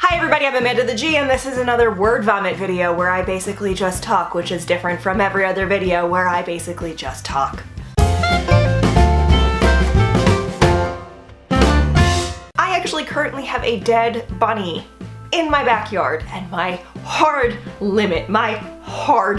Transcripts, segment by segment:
Hi everybody, I'm Amanda the G, and this is another word vomit video where I basically just talk, which is different from every other video where I basically just talk. I actually currently have a dead bunny in my backyard, and my hard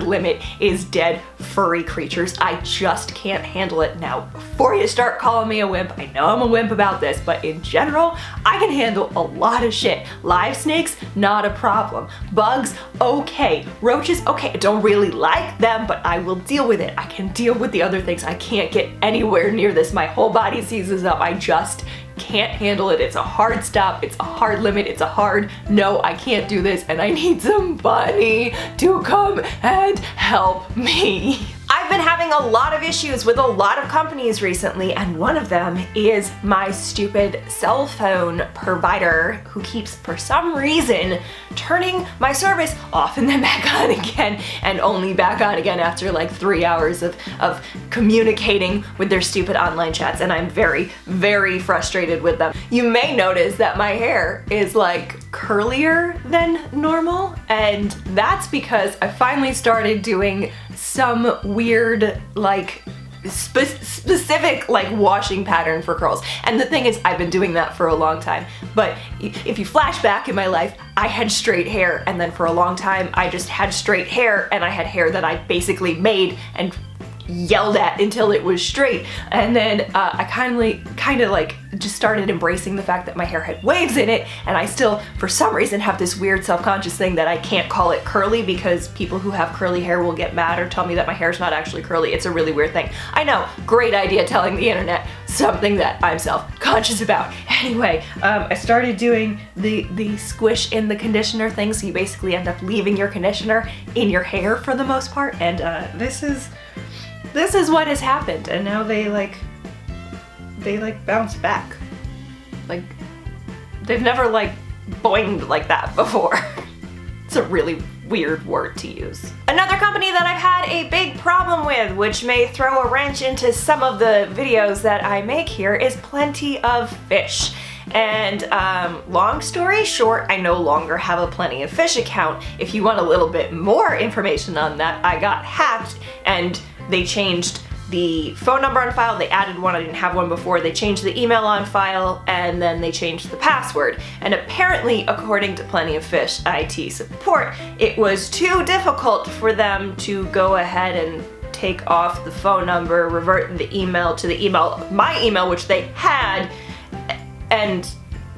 limit is dead furry creatures. I just can't handle it. Now, before you start calling me a wimp, I know I'm a wimp about this, but in general, I can handle a lot of shit. Live snakes, not a problem. Bugs, okay. Roaches, okay. I don't really like them, but I will deal with it. I can deal with the other things. I can't get anywhere near this. My whole body seizes up. I just can't handle it. It's a hard stop. It's a hard limit. It's a hard no, I can't do this, and I need somebody to come and help me. I've been having a lot of issues with a lot of companies recently, and one of them is my stupid cell phone provider who keeps, for some reason, turning my service off and then back on again, and only back on again after like 3 hours of communicating with their stupid online chats, and I'm very, very frustrated with them. You may notice that my hair is like curlier than normal, and that's because I finally started doing some weird like specific like washing pattern for curls. And the thing is, I've been doing that for a long time, but if you flash back in my life, I had straight hair, and then for a long time I just had straight hair, and I had hair that I basically made and yelled at until it was straight. And then I kind of like just started embracing the fact that my hair had waves in it, and I still for some reason have this weird self-conscious thing that I can't call it curly because people who have curly hair will get mad or tell me that my hair's not actually curly. It's a really weird thing. I know, great idea telling the internet something that I'm self-conscious about. Anyway, I started doing the squish in the conditioner thing, so you basically end up leaving your conditioner in your hair for the most part, and this is what has happened, and now they bounce back. Like, they've never like boinged like that before. It's a really weird word to use. Another company that I've had a big problem with, which may throw a wrench into some of the videos that I make here, is Plenty of Fish. And long story short, I no longer have a Plenty of Fish account. If you want a little bit more information on that, I got hacked, and they changed the phone number on file. They added one, I didn't have one before. They changed the email on file, and then they changed the password. And apparently, according to Plenty of Fish IT support, it was too difficult for them to go ahead and take off the phone number, revert the email to the email, my email, which they had, and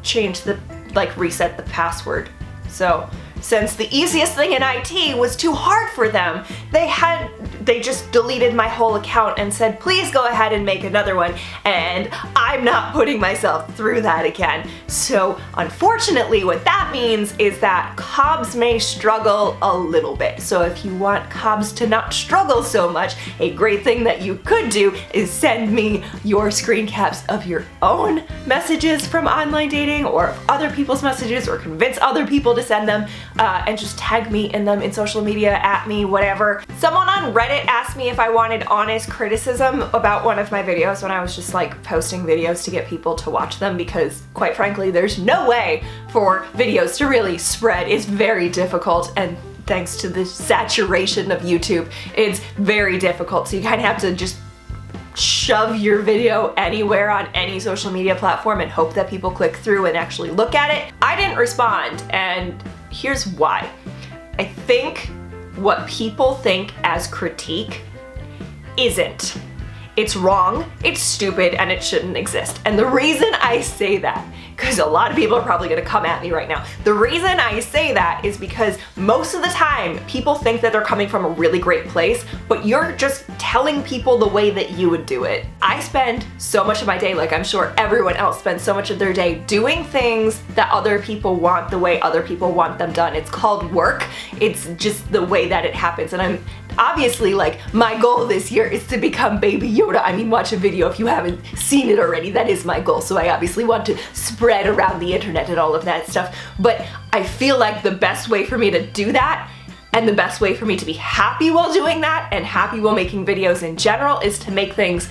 change the, like, reset the password. So, since the easiest thing in IT was too hard for them, they just deleted my whole account and said, please go ahead and make another one, and I'm not putting myself through that again. So unfortunately, what that means is that Cobs may struggle a little bit. So if you want Cobs to not struggle so much, a great thing that you could do is send me your screen caps of your own messages from online dating, or other people's messages, or convince other people to send them, and just tag me in them in social media, at me, whatever. Someone on Reddit asked me if I wanted honest criticism about one of my videos when I was just like posting videos to get people to watch them, because quite frankly, there's no way for videos to really spread. It's very difficult, and thanks to the saturation of YouTube, it's very difficult. So you kind of have to just shove your video anywhere on any social media platform and hope that people click through and actually look at it. I didn't respond, and here's why. I think what people think as critique isn't. It's wrong, it's stupid, and it shouldn't exist. And the reason I say that, because a lot of people are probably gonna come at me right now, the reason I say that is because most of the time people think that they're coming from a really great place, but you're just telling people the way that you would do it. I spend so much of my day, like I'm sure everyone else spends so much of their day, doing things that other people want the way other people want them done. It's called work. It's just the way that it happens. And I'm obviously, like, my goal this year is to become Baby Yoda. I mean, watch a video if you haven't seen it already. That is my goal. So I obviously want to spread around the internet and all of that stuff. But I feel like the best way for me to do that, and the best way for me to be happy while doing that, and happy while making videos in general, is to make things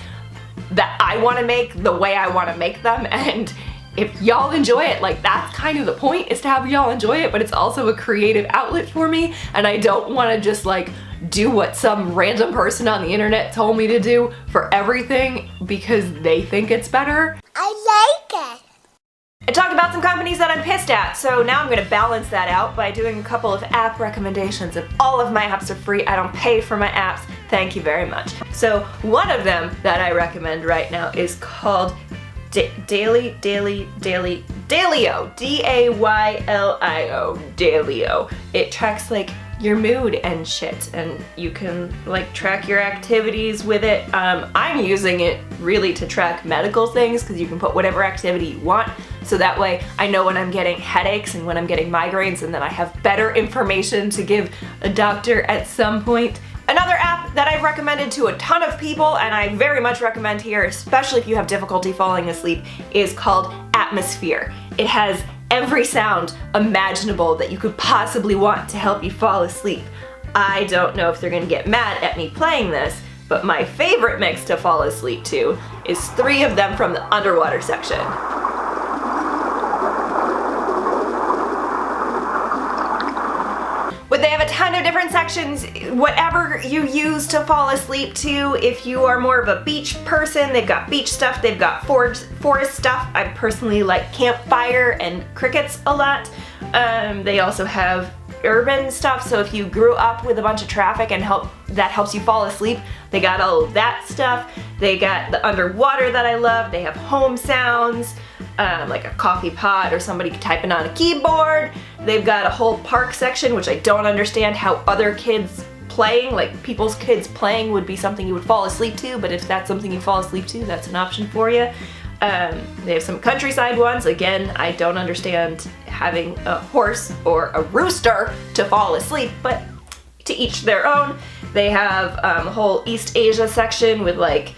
that I want to make the way I want to make them. And if y'all enjoy it, like that's kind of the point, is to have y'all enjoy it, but it's also a creative outlet for me, and I don't want to just like do what some random person on the internet told me to do for everything because they think it's better. I like it. I talked about some companies that I'm pissed at, so now I'm going to balance that out by doing a couple of app recommendations. If all of my apps are free, I don't pay for my apps, thank you very much. So one of them that I recommend right now is called Dailyo, D-A-Y-L-I-O, Dailyo. It tracks like your mood and shit, and you can like track your activities with it. I'm using it really to track medical things because you can put whatever activity you want, so that way I know when I'm getting headaches and when I'm getting migraines, and then I have better information to give a doctor at some point. Another app that I've recommended to a ton of people, and I very much recommend here, especially if you have difficulty falling asleep, is called Atmosphere. It has every sound imaginable that you could possibly want to help you fall asleep. I don't know if they're gonna get mad at me playing this, but my favorite mix to fall asleep to is 3 of them from the underwater section. But they have a ton of different sections, whatever you use to fall asleep to. If you are more of a beach person, they've got beach stuff, they've got forest stuff. I personally like campfire and crickets a lot. They also have urban stuff, so if you grew up with a bunch of traffic and that helps you fall asleep, they got all of that stuff. They got the underwater that I love. They have home sounds, like a coffee pot or somebody typing on a keyboard. They've got a whole park section, which I don't understand how other kids playing, like people's kids playing, would be something you would fall asleep to, but if that's something you fall asleep to, that's an option for you. They have some countryside ones. Again, I don't understand having a horse or a rooster to fall asleep, but to each their own. They have a whole East Asia section with like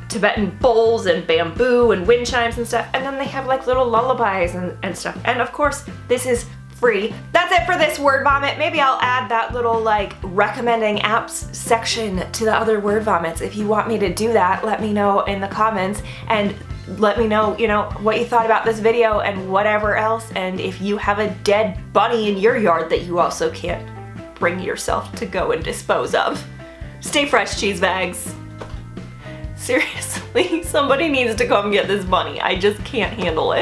Tibetan bowls and bamboo and wind chimes and stuff, and then they have like little lullabies and stuff. And of course, this is free. That's it for this word vomit. Maybe I'll add that little like recommending apps section to the other word vomits. If you want me to do that, let me know in the comments, and let me know, what you thought about this video and whatever else, and if you have a dead bunny in your yard that you also can't bring yourself to go and dispose of. Stay fresh, cheese bags. Seriously, somebody needs to come get this bunny. I just can't handle it.